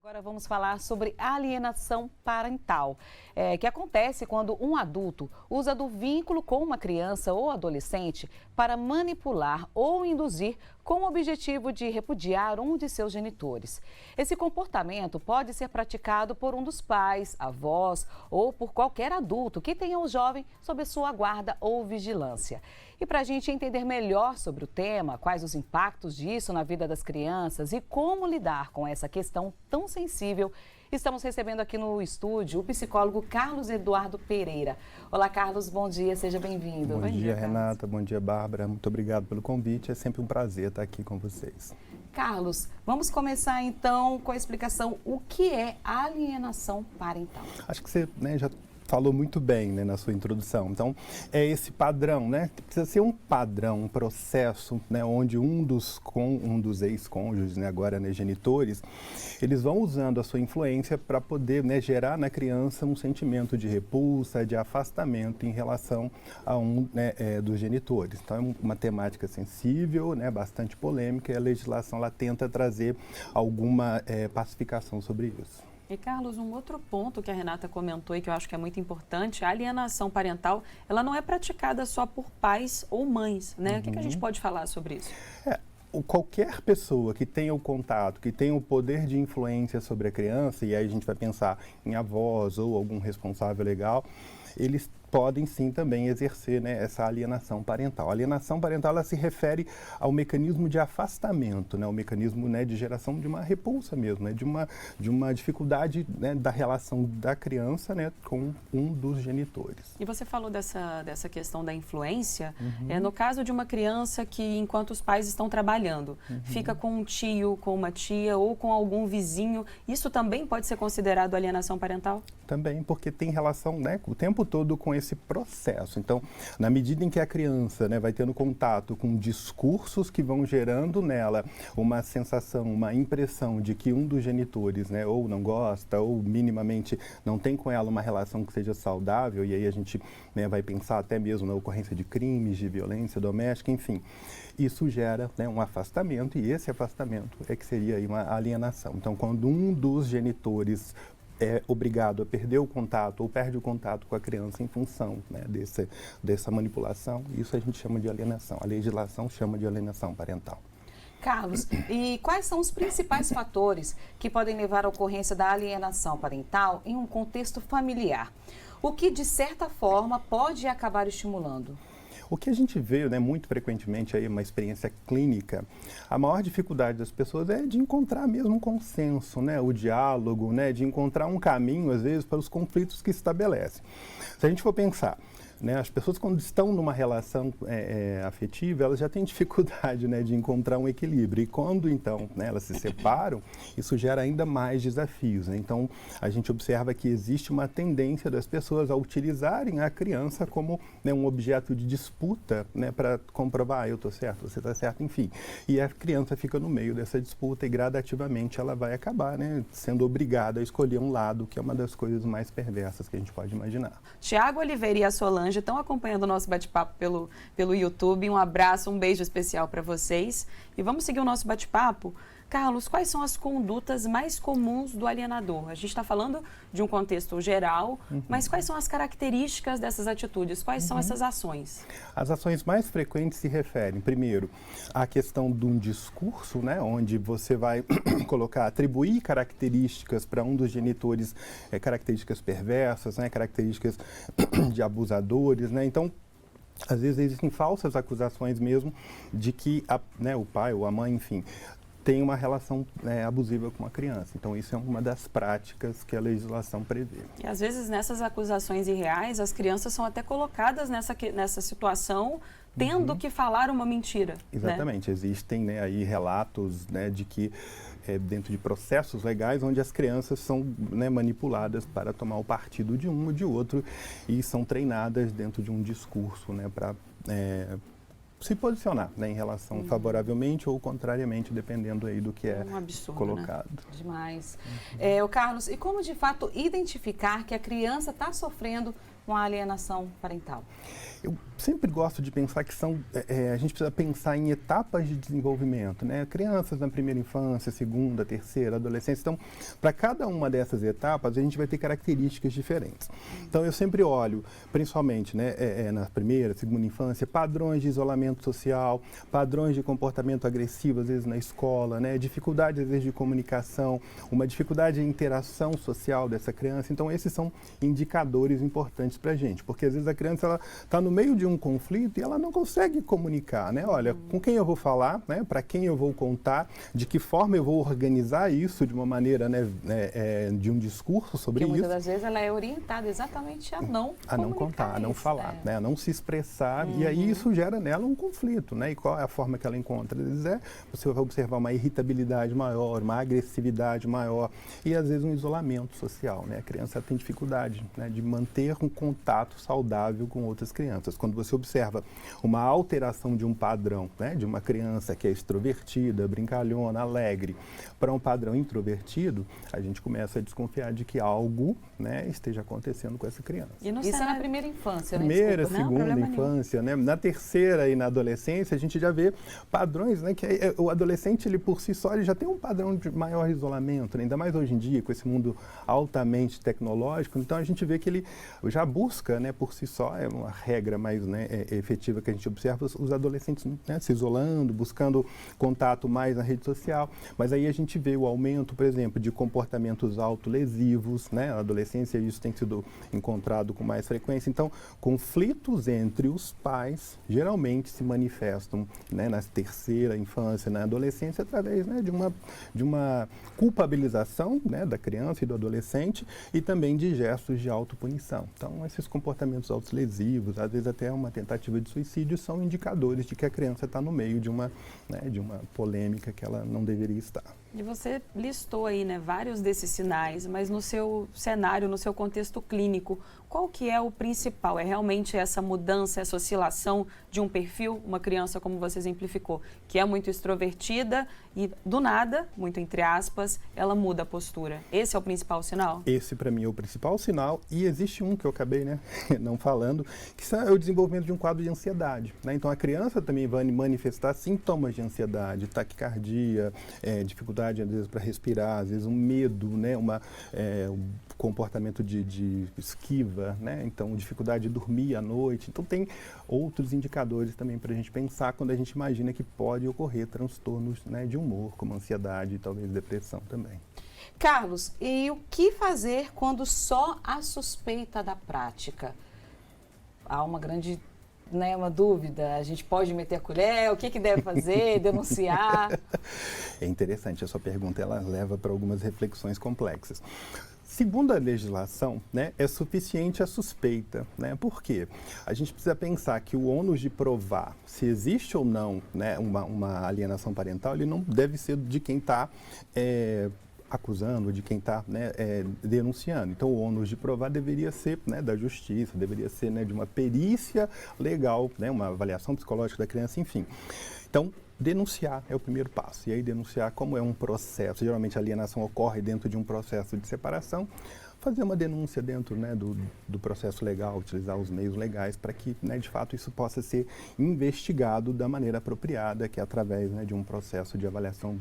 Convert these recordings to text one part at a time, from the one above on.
Agora vamos falar sobre alienação parental, que acontece quando um adulto usa do vínculo com uma criança ou adolescente para manipular ou induzir com o objetivo de repudiar um de seus genitores. Esse comportamento pode ser praticado por um dos pais, avós ou por qualquer adulto que tenha o jovem sob sua guarda ou vigilância. E para a gente entender melhor sobre o tema, quais os impactos disso na vida das crianças e como lidar com essa questão tão sensível, estamos recebendo aqui no estúdio o psicólogo Carlos Eduardo Pereira. Olá, Carlos, bom dia, seja bem-vindo. Bom dia, Renata, bom dia, Bárbara. Muito obrigado pelo convite, é sempre um prazer estar aqui com vocês. Carlos, vamos começar então com a explicação o que é alienação parental. Acho que você já falou muito bem, na sua introdução. Então, é esse padrão, precisa ser um padrão, um processo, onde um dos ex-cônjuges, agora genitores, eles vão usando a sua influência para poder gerar na criança um sentimento de repulsa, de afastamento em relação a um dos genitores. Então, é uma temática sensível, bastante polêmica, e a legislação ela tenta trazer alguma pacificação sobre isso. E, Carlos, um outro ponto que a Renata comentou e que eu acho que é muito importante, a alienação parental, ela não é praticada só por pais ou mães, né? O que a gente pode falar sobre isso? Qualquer pessoa que tenha o contato, que tenha o poder de influência sobre a criança, e aí a gente vai pensar em avós ou algum responsável legal, eles podem sim também exercer essa alienação parental. A alienação parental ela se refere ao mecanismo de afastamento, o mecanismo de geração de uma repulsa mesmo, de uma dificuldade da relação da criança com um dos genitores. E você falou dessa questão da influência, no caso de uma criança que enquanto os pais estão trabalhando, fica com um tio, com uma tia ou com algum vizinho, isso também pode ser considerado alienação parental? Também, porque tem relação o tempo todo com esse processo. Então, na medida em que a criança vai tendo contato com discursos que vão gerando nela uma sensação, uma impressão de que um dos genitores ou não gosta ou minimamente não tem com ela uma relação que seja saudável, e aí a gente vai pensar até mesmo na ocorrência de crimes, de violência doméstica, enfim. Isso gera um afastamento, e esse afastamento é que seria aí uma alienação. Então, quando um dos genitores é obrigado a perder o contato ou perde o contato com a criança em função dessa manipulação, isso a gente chama de alienação. A legislação chama de alienação parental. Carlos, e quais são os principais fatores que podem levar à ocorrência da alienação parental em um contexto familiar? O que, de certa forma, pode acabar estimulando? O que a gente vê muito frequentemente, aí, uma experiência clínica, a maior dificuldade das pessoas é de encontrar mesmo um consenso, o diálogo, de encontrar um caminho, às vezes, para os conflitos que se estabelecem. Se a gente for pensar, as pessoas quando estão numa relação afetiva, elas já têm dificuldade de encontrar um equilíbrio. E quando, então, elas se separam, isso gera ainda mais desafios. Então, a gente observa que existe uma tendência das pessoas a utilizarem a criança como um objeto de disputa para comprovar, eu estou certo, você está certo, enfim. E a criança fica no meio dessa disputa e gradativamente ela vai acabar sendo obrigada a escolher um lado, que é uma das coisas mais perversas que a gente pode imaginar. Tiago Oliveira e a Solange estão acompanhando o nosso bate-papo pelo YouTube. Um abraço, um beijo especial para vocês. E vamos seguir o nosso bate-papo. Carlos, quais são as condutas mais comuns do alienador? A gente está falando de um contexto geral, mas quais são as características dessas atitudes? Quais são essas ações? As ações mais frequentes se referem, primeiro, à questão de um discurso, onde você vai atribuir características para um dos genitores, características perversas, características de abusadores, Então, às vezes existem falsas acusações mesmo de que o pai ou a mãe, enfim, tem uma relação abusiva com a criança. Então, isso é uma das práticas que a legislação prevê. E, às vezes, nessas acusações irreais, as crianças são até colocadas nessa situação, tendo que falar uma mentira. Exatamente. Existem aí relatos de que, dentro de processos legais, onde as crianças são manipuladas para tomar o partido de um ou de outro e são treinadas dentro de um discurso para se posicionar em relação favoravelmente ou contrariamente, dependendo aí do que é um absurdo, colocado. Demais. O Carlos, e como de fato identificar que a criança está sofrendo uma alienação parental? Eu sempre gosto de pensar que a gente precisa pensar em etapas de desenvolvimento, né? Crianças na primeira infância, segunda, terceira, adolescência. Então, para cada uma dessas etapas, a gente vai ter características diferentes. Então, eu sempre olho, principalmente, né, na primeira, segunda infância, padrões de isolamento social, padrões de comportamento agressivo, às vezes na escola, né? Dificuldade, às vezes, de comunicação, uma dificuldade de interação social dessa criança. Então, esses são indicadores importantes para a gente, porque às vezes a criança ela está no meio de um conflito e ela não consegue comunicar, né? Olha, com quem eu vou falar, né? Para quem eu vou contar, de que forma eu vou organizar isso de uma maneira, né? De um discurso sobre isso. Porque muitas das vezes ela é orientada exatamente a não contar, a não falar, né? A não se expressar, e aí isso gera nela um conflito, né? E qual é a forma que ela encontra? Às vezes você vai observar uma irritabilidade maior, uma agressividade maior e às vezes um isolamento social, né? A criança tem dificuldade, né, de manter um contato saudável com outras crianças. Quando você observa uma alteração de um padrão, né, de uma criança que é extrovertida, brincalhona, alegre, para um padrão introvertido, a gente começa a desconfiar de que algo, né, esteja acontecendo com essa criança. Isso é na primeira infância, né? Primeira, segunda infância, né? Na terceira e na adolescência, a gente já vê padrões, né? Que o adolescente, ele por si só, ele já tem um padrão de maior isolamento, né? Ainda mais hoje em dia, com esse mundo altamente tecnológico. Então, a gente vê que ele já busca, né, por si só, é uma regra mais, né, efetiva que a gente observa, os adolescentes, né, se isolando, buscando contato mais na rede social. Mas aí a gente vê o aumento, por exemplo, de comportamentos autolesivos, né? Na adolescência isso tem sido encontrado com mais frequência. Então, conflitos entre os pais geralmente se manifestam, né, na terceira infância, na adolescência, através, né, de uma culpabilização, né, da criança e do adolescente e também de gestos de autopunição. Então, esses comportamentos autolesivos, às vezes até uma tentativa de suicídio, são indicadores de que a criança está no meio de uma polêmica que ela não deveria estar. E você listou aí, né, vários desses sinais, mas no seu cenário, no seu contexto clínico, qual que é o principal? É realmente essa mudança, essa oscilação de um perfil, uma criança, como você exemplificou, que é muito extrovertida e do nada, muito entre aspas, ela muda a postura. Esse é o principal sinal? Esse, para mim, é o principal sinal, e existe um que eu acabei, né, não falando, que é o desenvolvimento de um quadro de ansiedade, né? Então, a criança também vai manifestar sintomas de ansiedade, taquicardia, dificuldade, às vezes, para respirar, às vezes um medo, né, um comportamento de esquiva, né? Então, dificuldade de dormir à noite. Então, tem outros indicadores também para a gente pensar quando a gente imagina que pode ocorrer transtornos, né, de humor, como ansiedade e talvez depressão também. Carlos, e o que fazer quando só há suspeita da prática? Há uma grande, né, uma dúvida. A gente pode meter a colher? O que deve fazer? Denunciar? É interessante, a sua pergunta, ela leva para algumas reflexões complexas. Segundo a legislação, né, é suficiente a suspeita, né? Por quê? A gente precisa pensar que o ônus de provar se existe ou não, né, uma alienação parental, ele não deve ser de quem está acusando, de quem está, né, denunciando. Então, o ônus de provar deveria ser, né, da justiça, deveria ser, né, de uma perícia legal, né, uma avaliação psicológica da criança, enfim. Então, denunciar é o primeiro passo. E aí, denunciar como é um processo. Geralmente, a alienação ocorre dentro de um processo de separação. Fazer uma denúncia dentro, né, do processo legal, utilizar os meios legais para que, né, de fato, isso possa ser investigado da maneira apropriada, que é através, né, de um processo de avaliação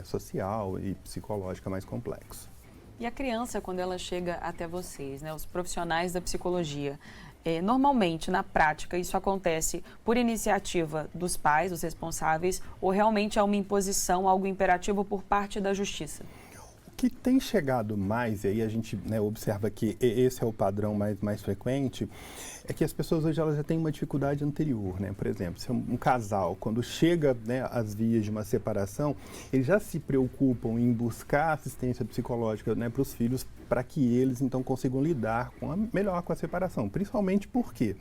social e psicológica mais complexo. E a criança, quando ela chega até vocês, né, os profissionais da psicologia, normalmente, na prática, isso acontece por iniciativa dos pais, dos responsáveis, ou realmente é uma imposição, algo imperativo por parte da justiça? O que tem chegado mais, e aí a gente, né, observa que esse é o padrão mais frequente, é que as pessoas hoje elas já têm uma dificuldade anterior, né? Por exemplo, se um casal, quando chega, né, às vias de uma separação, eles já se preocupam em buscar assistência psicológica, né, para os filhos, para que eles então consigam lidar melhor com a separação. Principalmente por quê?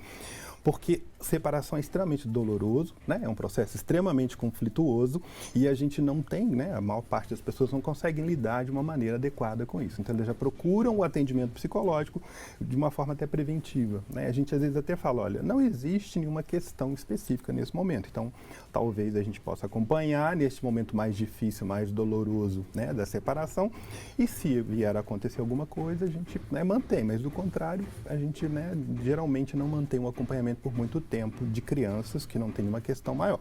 Porque separação é extremamente doloroso, né? É um processo extremamente conflituoso e a gente não tem, né? A maior parte das pessoas não conseguem lidar de uma maneira adequada com isso. Então, elas já procuram o atendimento psicológico de uma forma até preventiva, né? A gente às vezes até fala, olha, não existe nenhuma questão específica nesse momento. Então, talvez a gente possa acompanhar neste momento mais difícil, mais doloroso, né? Da separação. E se vier a acontecer alguma coisa, a gente, né, mantém. Mas do contrário, a gente, né, geralmente não mantém um acompanhamento por muito tempo de crianças que não tem uma questão maior.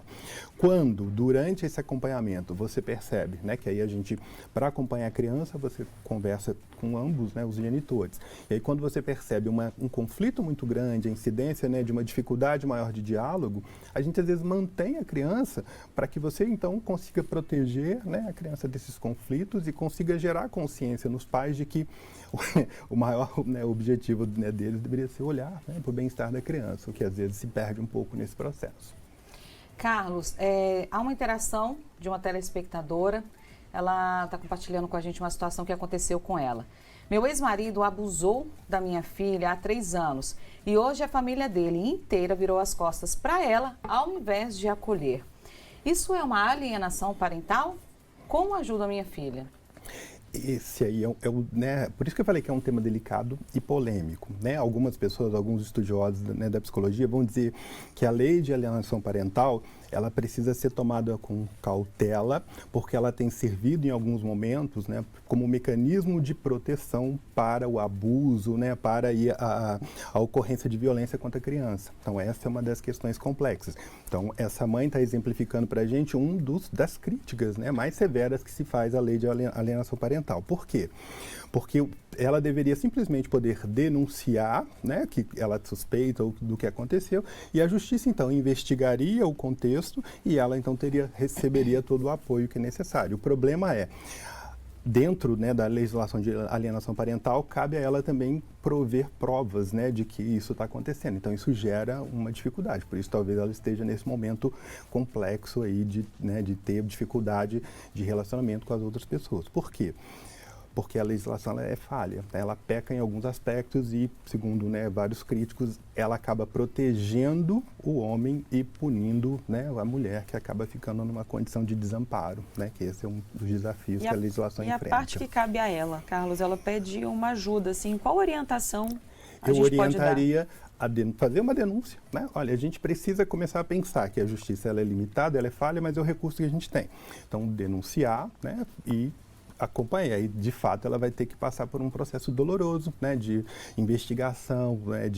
Quando, durante esse acompanhamento, você percebe, né, que aí a gente, para acompanhar a criança, você conversa com ambos, né, os genitores. E aí quando você percebe um conflito muito grande, a incidência, né, de uma dificuldade maior de diálogo, a gente às vezes mantém a criança para que você então consiga proteger, né, a criança desses conflitos e consiga gerar consciência nos pais de que o maior, né, objetivo, né, deles deveria ser olhar, né, para o bem-estar da criança, o que às vezes se perde um pouco nesse processo. Carlos, há uma interação de uma telespectadora, ela está compartilhando com a gente uma situação que aconteceu com ela. Meu ex-marido abusou da minha filha há 3 anos e hoje a família dele inteira virou as costas para ela ao invés de acolher. Isso é uma alienação parental? Como ajuda a minha filha? Esse aí né, por isso que eu falei que é um tema delicado e polêmico, né? Algumas pessoas, alguns estudiosos, né, da psicologia vão dizer que a lei de alienação parental, ela precisa ser tomada com cautela, porque ela tem servido em alguns momentos, né, como um mecanismo de proteção para o abuso, né, para a ocorrência de violência contra a criança. Então, essa é uma das questões complexas. Então, essa mãe está exemplificando para a gente das críticas, né, mais severas que se faz à lei de alienação parental. Por quê? Porque ela deveria simplesmente poder denunciar, né, que ela suspeita do que aconteceu, e a justiça, então, investigaria o contexto e ela, então, receberia todo o apoio que é necessário. O problema é, dentro, né, da legislação de alienação parental, cabe a ela também prover provas, né, de que isso está acontecendo. Então, isso gera uma dificuldade. Por isso, talvez ela esteja nesse momento complexo aí de ter dificuldade de relacionamento com as outras pessoas. Por quê? Porque a legislação ela é falha, ela peca em alguns aspectos e, segundo, né, vários críticos, ela acaba protegendo o homem e punindo, né, a mulher, que acaba ficando numa condição de desamparo, né, que esse é um dos desafios que a legislação enfrenta. E a parte que cabe a ela, Carlos, ela pede uma ajuda, assim, qual orientação a gente pode dar? Eu orientaria a fazer uma denúncia, né? Olha, a gente precisa começar a pensar que a justiça ela é limitada, ela é falha, mas é o recurso que a gente tem. Então, denunciar, né, e acompanhar. E, de fato, ela vai ter que passar por um processo doloroso, né, de investigação, né,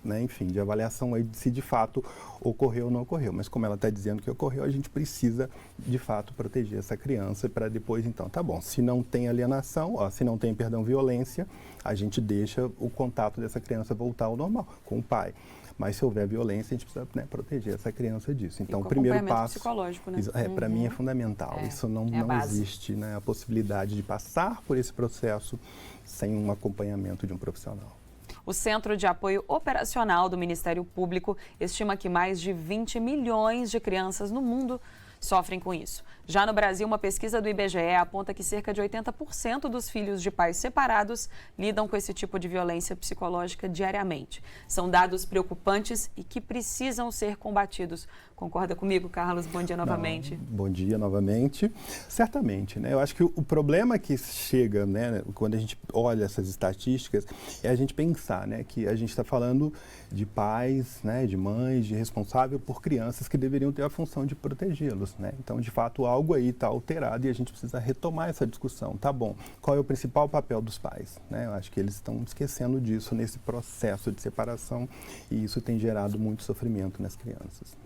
né, enfim, de avaliação aí de se de fato ocorreu ou não ocorreu. Mas como ela está dizendo que ocorreu, a gente precisa, de fato, proteger essa criança para depois, então, tá bom, se não tem alienação, se não tem, violência, a gente deixa o contato dessa criança voltar ao normal, com o pai. Mas se houver violência, a gente precisa, né, proteger essa criança disso. Então, o primeiro passo psicológico, né? Para mim é fundamental. Isso não existe, né, a possibilidade de passar por esse processo sem um acompanhamento de um profissional. O Centro de Apoio Operacional do Ministério Público estima que mais de 20 milhões de crianças no mundo sofrem com isso. Já no Brasil, uma pesquisa do IBGE aponta que cerca de 80% dos filhos de pais separados lidam com esse tipo de violência psicológica diariamente. São dados preocupantes e que precisam ser combatidos. Concorda comigo, Carlos? Bom dia novamente. Bom dia novamente. Certamente, né? Eu acho que o problema que chega, né, quando a gente olha essas estatísticas, é a gente pensar, né, que a gente está falando de pais, né, de mães, de responsável por crianças que deveriam ter a função de protegê-los, né? Então, de fato, algo aí está alterado e a gente precisa retomar essa discussão. Tá bom, qual é o principal papel dos pais, né? Eu acho que eles estão esquecendo disso nesse processo de separação e isso tem gerado muito sofrimento nas crianças.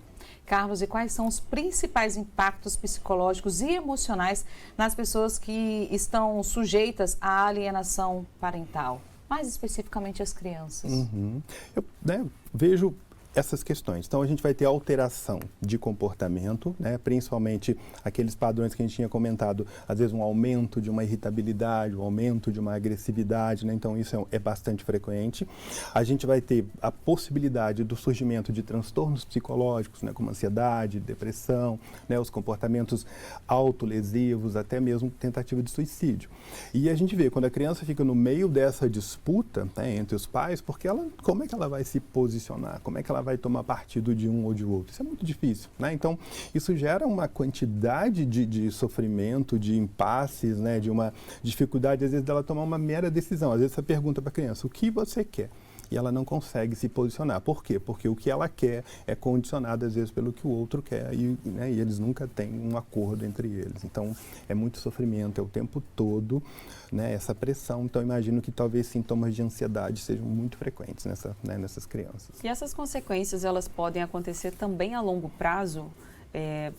Carlos, e quais são os principais impactos psicológicos e emocionais nas pessoas que estão sujeitas à alienação parental? Mais especificamente as crianças. Eu, né, vejo essas questões. Então, a gente vai ter alteração de comportamento, né? Principalmente aqueles padrões que a gente tinha comentado, às vezes um aumento de uma irritabilidade, um aumento de uma agressividade, né? Então, isso é bastante frequente. A gente vai ter a possibilidade do surgimento de transtornos psicológicos, né? Como ansiedade, depressão, né? Os comportamentos autolesivos, até mesmo tentativa de suicídio. E a gente vê, quando a criança fica no meio dessa disputa, né, entre os pais, porque como é que ela vai se posicionar? Como é que ela vai tomar partido de um ou de outro. Isso é muito difícil, né? Então, isso gera uma quantidade de sofrimento, de impasses, né? De uma dificuldade, às vezes, dela tomar uma mera decisão. Às vezes, você pergunta para a criança, o que você quer? E ela não consegue se posicionar. Por quê? Porque o que ela quer é condicionado, às vezes, pelo que o outro quer e, né, e eles nunca têm um acordo entre eles. Então, é muito sofrimento, é o tempo todo, né, essa pressão. Então, imagino que talvez sintomas de ansiedade sejam muito frequentes nessas crianças. E essas consequências, elas podem acontecer também a longo prazo?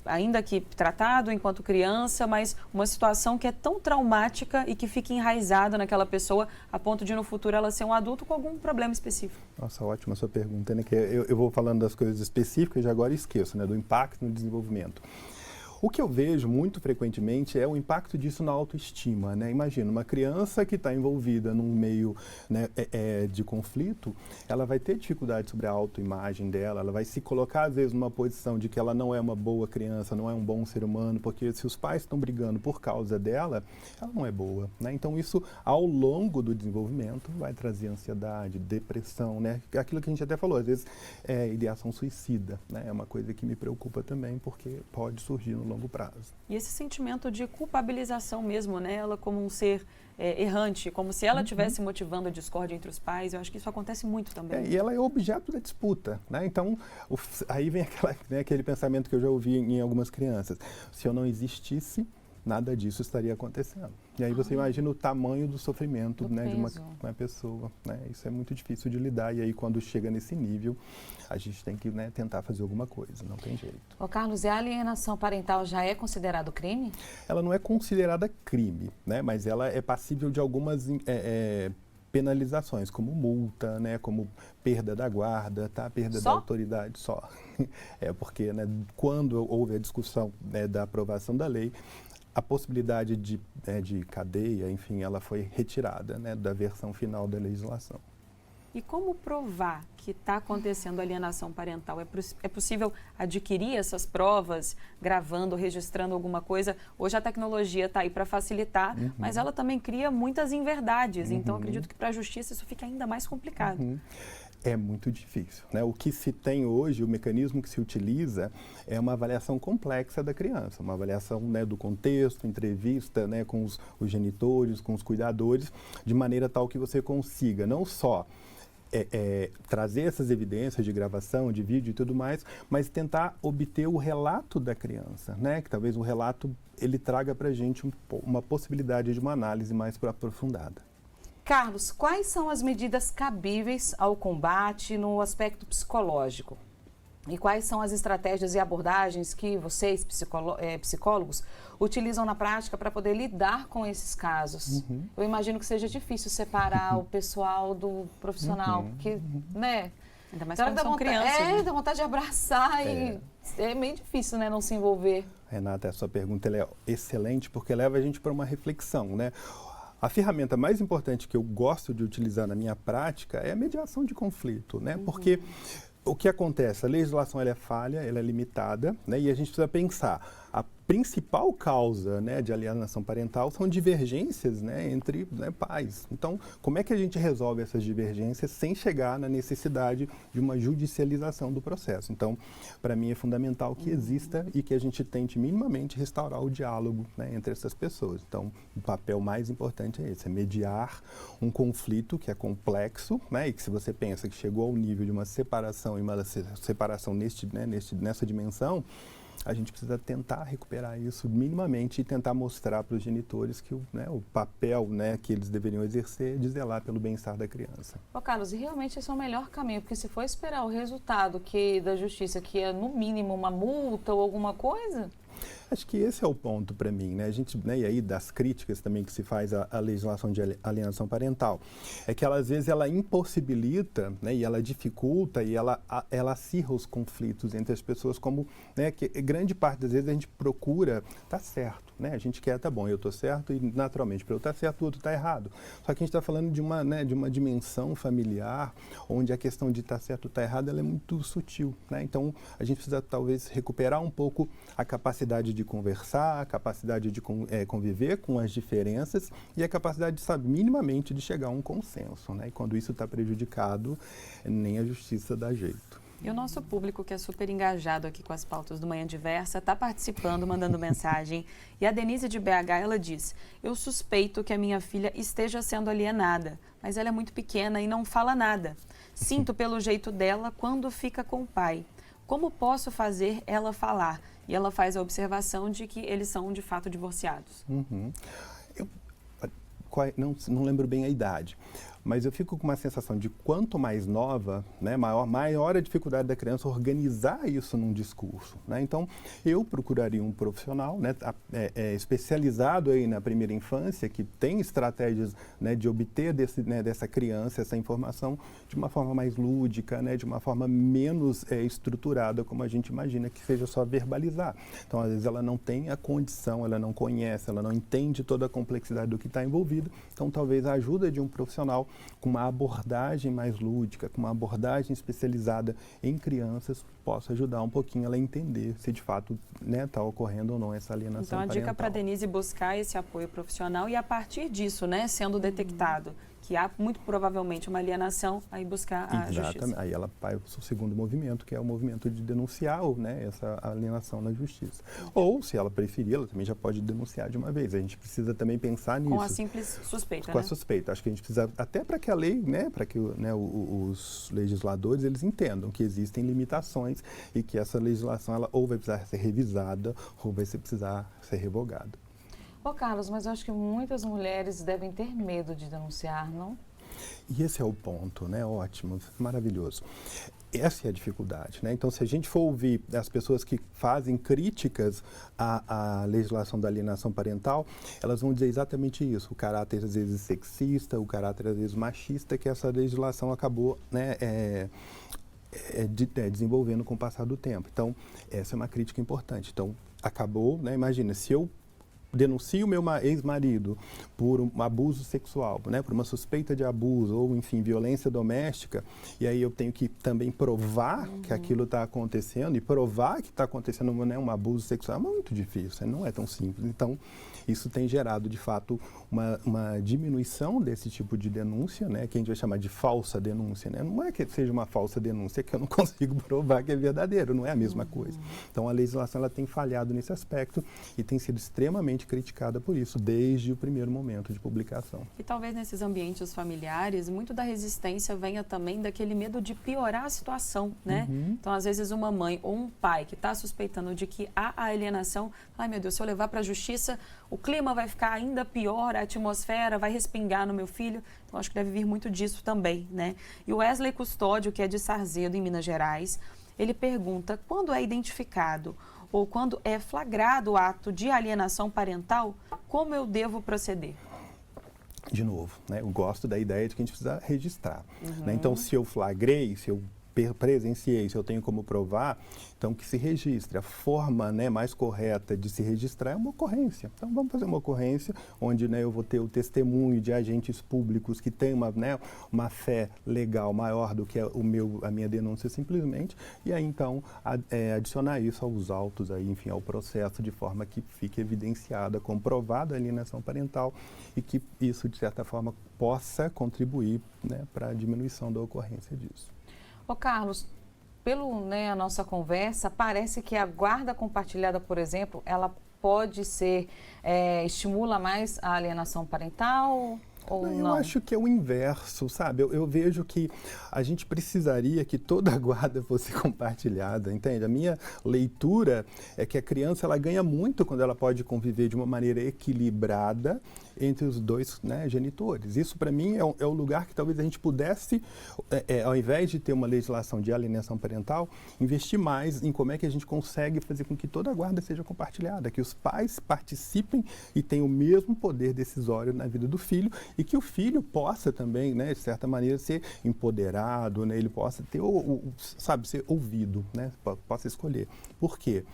Ainda que tratado enquanto criança, mas uma situação que é tão traumática e que fica enraizada naquela pessoa a ponto de no futuro ela ser um adulto com algum problema específico. Nossa, ótima a sua pergunta, né? Que eu vou falando das coisas específicas e agora esqueço, né? Do impacto no desenvolvimento. O que eu vejo muito frequentemente é o impacto disso na autoestima, né? Imagina, uma criança que está envolvida num meio, né, de conflito, ela vai ter dificuldade sobre a autoimagem dela, ela vai se colocar, às vezes, numa posição de que ela não é uma boa criança, não é um bom ser humano, porque se os pais estão brigando por causa dela, ela não é boa, né? Então, isso, ao longo do desenvolvimento, vai trazer ansiedade, depressão, né? Aquilo que a gente até falou, às vezes, ideação suicida, né? É uma coisa que me preocupa também, porque pode surgir no longo prazo. E esse sentimento de culpabilização mesmo, né? Ela como um ser errante, como se ela estivesse motivando a discórdia entre os pais, eu acho que isso acontece muito também. E ela é objeto da disputa, né? Então, aí vem aquele pensamento que eu já ouvi em algumas crianças. Se eu não existisse, nada disso estaria acontecendo. E aí você imagina o tamanho do sofrimento, né, de uma pessoa, né? Isso é muito difícil de lidar e aí quando chega nesse nível, a gente tem que, né, tentar fazer alguma coisa, não tem jeito. Ô Carlos, e a alienação parental já é considerado crime? Ela não é considerada crime, né, mas ela é passível de algumas penalizações, como multa, né, como perda da guarda, tá? Perda da autoridade só. Porque, né, quando houve a discussão, né, da aprovação da lei, a possibilidade de cadeia, enfim, ela foi retirada, né, da versão final da legislação. E como provar que está acontecendo alienação parental? É possível adquirir essas provas, gravando, registrando alguma coisa? Hoje a tecnologia está aí para facilitar, mas ela também cria muitas inverdades. Então, acredito que para a justiça isso fica ainda mais complicado. É muito difícil, né? O que se tem hoje, o mecanismo que se utiliza é uma avaliação complexa da criança, uma avaliação, né, do contexto, entrevista, né, com os genitores, com os cuidadores, de maneira tal que você consiga não só trazer essas evidências de gravação, de vídeo e tudo mais, mas tentar obter o relato da criança, né? Que talvez o relato ele traga para a gente uma possibilidade de uma análise mais aprofundada. Carlos, quais são as medidas cabíveis ao combate no aspecto psicológico? E quais são as estratégias e abordagens que vocês, psicólogos, utilizam na prática para poder lidar com esses casos? Eu imagino que seja difícil separar o pessoal do profissional, porque, né? Ainda mais quando são crianças. Dá vontade de abraçar e é meio difícil, né, não se envolver. Renata, a sua pergunta ela é excelente porque leva a gente para uma reflexão, né? A ferramenta mais importante que eu gosto de utilizar na minha prática é a mediação de conflito, né? Porque o que acontece? A legislação ela é falha, ela é limitada, né? E a gente precisa pensar, a principal causa, né, de alienação parental são divergências, né, entre, né, pais. Então, como é que a gente resolve essas divergências sem chegar na necessidade de uma judicialização do processo? Então, para mim é fundamental que exista e que a gente tente minimamente restaurar o diálogo, né, entre essas pessoas. Então, o papel mais importante é esse, é mediar um conflito que é complexo, né, e que se você pensa que chegou ao nível de uma separação e uma separação nessa dimensão, a gente precisa tentar recuperar isso minimamente e tentar mostrar para os genitores que o papel, né, que eles deveriam exercer é de zelar pelo bem-estar da criança. Ô Carlos, e realmente esse é o melhor caminho, porque se for esperar o resultado da justiça, que é no mínimo uma multa ou alguma coisa... Acho que esse é o ponto para mim, né? A gente, né, e aí das críticas também que se faz à legislação de alienação parental, é que ela às vezes ela impossibilita, né, e ela dificulta e ela acirra os conflitos entre as pessoas, como, né, que grande parte das vezes a gente procura tá certo, né? A gente quer, tá bom, eu tô certo e naturalmente para eu estar certo o outro tá errado. Só que a gente está falando de uma dimensão familiar onde a questão de estar certo ou tá errado ela é muito sutil, né? Então a gente precisa talvez recuperar um pouco a capacidade de conversar, a capacidade de conviver com as diferenças e a capacidade de, sabe, minimamente de chegar a um consenso, né? E quando isso está prejudicado, nem a justiça dá jeito. E o nosso público, que é super engajado aqui com as pautas do Manhã Diversa, está participando, mandando mensagem. E a Denise de BH, ela diz: eu suspeito que a minha filha esteja sendo alienada, mas ela é muito pequena e não fala nada. Sinto pelo jeito dela quando fica com o pai. Como posso fazer ela falar? E ela faz a observação de que eles são, de fato, divorciados. Não lembro bem a idade, mas eu fico com uma sensação de quanto mais nova, né, maior a dificuldade da criança organizar isso num discurso, né? Então, eu procuraria um profissional, né, especializado aí na primeira infância, que tem estratégias, né, de obter dessa criança essa informação de uma forma mais lúdica, né, de uma forma menos estruturada, como a gente imagina, que seja só verbalizar. Então, às vezes, ela não tem a condição, ela não conhece, ela não entende toda a complexidade do que está envolvido. Então, talvez a ajuda de um profissional com uma abordagem mais lúdica, com uma abordagem especializada em crianças, possa ajudar um pouquinho ela a entender se de fato está ocorrendo ou não essa alienação Então, a parental. dica para a Denise buscar esse apoio profissional e, a partir disso, né, sendo detectado que há muito provavelmente uma alienação, aí buscar a justiça. Aí ela vai para o segundo movimento, que é o movimento de denunciar, né, essa alienação na justiça. Ou, se ela preferir, ela também já pode denunciar de uma vez. A gente precisa também pensar nisso. Com a simples suspeita, Com né? a suspeita. Acho que a gente precisa, até para que a lei, né, para que os legisladores, eles entendam que existem limitações e que essa legislação, ela ou vai precisar ser revisada ou vai precisar ser revogada. Ô, Carlos, mas eu acho que muitas mulheres devem ter medo de denunciar, não? E esse é o ponto, né? Ótimo, maravilhoso. Essa é a dificuldade, né? Então, se a gente for ouvir as pessoas que fazem críticas à legislação da alienação parental, elas vão dizer exatamente isso, o caráter às vezes sexista, o caráter às vezes machista que essa legislação acabou, né, desenvolvendo com o passar do tempo. Então, essa é uma crítica importante. Então, acabou, né? Imagina, se eu denuncio meu ex-marido por um abuso sexual, né, por uma suspeita de abuso ou, enfim, violência doméstica, e aí eu tenho que também provar que aquilo está acontecendo, e provar que está acontecendo, né, um abuso sexual é muito difícil, não é tão simples. Então, isso tem gerado, de fato, uma diminuição desse tipo de denúncia, né, que a gente vai chamar de falsa denúncia, né? Não é que seja uma falsa denúncia, é que eu não consigo provar que é verdadeiro, não é a mesma coisa. Então, a legislação ela tem falhado nesse aspecto e tem sido extremamente criticada por isso, desde o primeiro momento de publicação. E talvez nesses ambientes familiares, muito da resistência venha também daquele medo de piorar a situação, né? Então, às vezes, uma mãe ou um pai que está suspeitando de que há a alienação, ai meu Deus, se eu levar para a justiça, o clima vai ficar ainda pior, a atmosfera vai respingar no meu filho. Então, acho que deve vir muito disso também, né? E o Wesley Custódio, que é de Sarzedo, em Minas Gerais, ele pergunta: quando é identificado ou quando é flagrado o ato de alienação parental, como eu devo proceder? De novo, né, eu gosto da ideia de que a gente precisa registrar. Né? Então, se eu flagrei, se eu presenciei, se eu tenho como provar, então que se registre. A forma, né, mais correta de se registrar é uma ocorrência. Então vamos fazer uma ocorrência onde, né, eu vou ter o testemunho de agentes públicos que têm uma fé legal maior do que a minha denúncia simplesmente, e aí então adicionar isso aos autos, aí, enfim, ao processo, de forma que fique evidenciada, comprovada a alienação parental e que isso, de certa forma, possa contribuir, né, para a diminuição da ocorrência disso. Ô, Carlos, a nossa conversa, parece que a guarda compartilhada, por exemplo, ela pode ser, estimula mais a alienação parental ou não? Eu acho que é o inverso, sabe? Eu vejo que a gente precisaria que toda a guarda fosse compartilhada, entende? A minha leitura é que a criança ela ganha muito quando ela pode conviver de uma maneira equilibrada entre os dois, né, genitores. Isso, para mim, é o lugar que talvez a gente pudesse, ao invés de ter uma legislação de alienação parental, investir mais em como é que a gente consegue fazer com que toda a guarda seja compartilhada, que os pais participem e tenham o mesmo poder decisório na vida do filho e que o filho possa também, né, de certa maneira, ser empoderado, né, ele possa ter, ser ouvido, né, possa escolher. Por quê?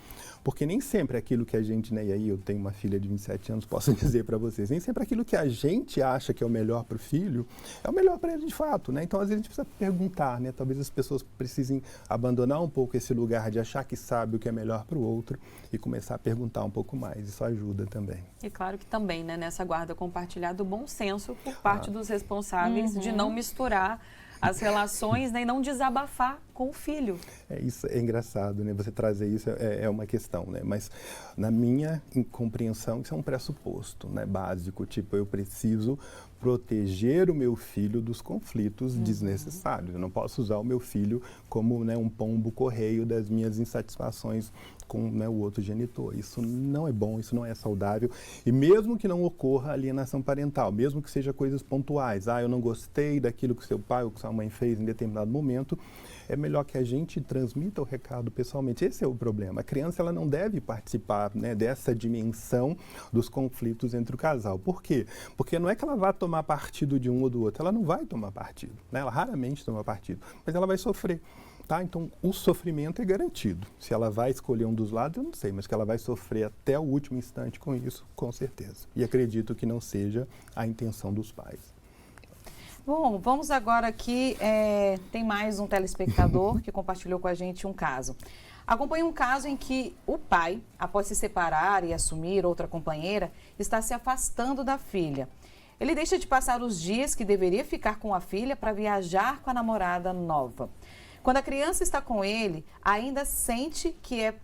Porque nem sempre aquilo que a gente, né, e aí eu tenho uma filha de 27 anos, posso dizer para vocês, nem sempre aquilo que a gente acha que é o melhor para o filho é o melhor para ele de fato, né? Então, às vezes, a gente precisa perguntar, né? Talvez as pessoas precisem abandonar um pouco esse lugar de achar que sabe o que é melhor para o outro e começar a perguntar um pouco mais. Isso ajuda também. E claro que também, né, nessa guarda compartilhada, o bom senso por parte dos responsáveis de não misturar as relações, né, e não desabafar com o filho. Isso é engraçado, né? Você trazer isso é uma questão, né? Mas na minha compreensão, isso é um pressuposto, né? Básico, tipo, eu preciso proteger o meu filho dos conflitos desnecessários. Eu não posso usar o meu filho como, né, um pombo correio das minhas insatisfações com, né, o outro genitor. Isso não é bom, isso não é saudável. E mesmo que não ocorra alienação parental, mesmo que seja coisas pontuais, eu não gostei daquilo que seu pai ou que sua mãe fez em determinado momento, é melhor que a gente transmita o recado pessoalmente. Esse é o problema. A criança ela não deve participar, né, dessa dimensão dos conflitos entre o casal. Por quê? Porque não é que ela vá tomar partido de um ou do outro. Ela não vai tomar partido, né? Ela raramente toma partido, mas ela vai sofrer. Tá? Então, o sofrimento é garantido. Se ela vai escolher um dos lados, eu não sei, mas que ela vai sofrer até o último instante com isso, com certeza. E acredito que não seja a intenção dos pais. Bom, vamos agora aqui, tem mais um telespectador que compartilhou com a gente um caso. Acompanhe um caso em que o pai, após se separar e assumir outra companheira, está se afastando da filha. Ele deixa de passar os dias que deveria ficar com a filha para viajar com a namorada nova. Quando a criança está com ele, ainda sente que é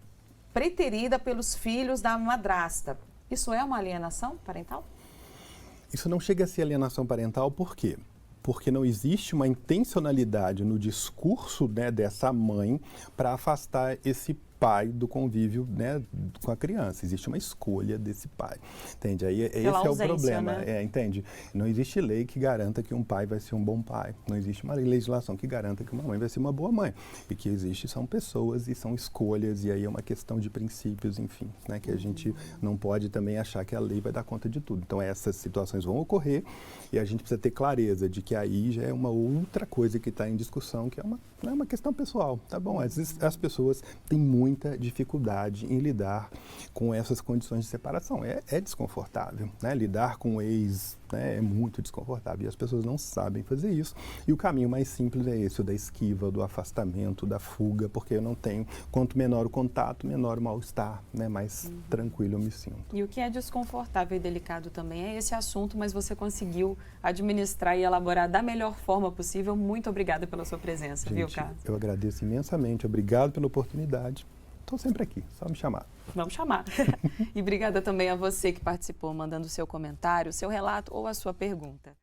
preterida pelos filhos da madrasta. Isso é uma alienação parental? Isso não chega a ser alienação parental, por quê? Porque não existe uma intencionalidade no discurso, né, dessa mãe para afastar esse pai do convívio, né, com a criança. Existe uma escolha desse pai, entende? Aí esse é o problema, né? Entende? Não existe lei que garanta que um pai vai ser um bom pai. Não existe uma legislação que garanta que uma mãe vai ser uma boa mãe. E que existe são pessoas e são escolhas e aí é uma questão de princípios, enfim, né, que a gente não pode também achar que a lei vai dar conta de tudo. Então essas situações vão ocorrer e a gente precisa ter clareza de que aí já é uma outra coisa que está em discussão, que é uma questão pessoal, tá bom? Às vezes as pessoas têm muita dificuldade em lidar com essas condições de separação. É desconfortável, né? Lidar com o ex, né, é muito desconfortável e as pessoas não sabem fazer isso. E o caminho mais simples é esse, o da esquiva, do afastamento, da fuga, porque eu não tenho, quanto menor o contato, menor o mal-estar, né? Mais tranquilo eu me sinto. E o que é desconfortável e delicado também é esse assunto, mas você conseguiu administrar e elaborar da melhor forma possível. Muito obrigada pela sua presença, Gente, viu, Carlos? Eu agradeço imensamente, obrigado pela oportunidade. Estou sempre aqui, só me chamar. Vamos chamar. E obrigada também a você que participou, mandando o seu comentário, o seu relato ou a sua pergunta.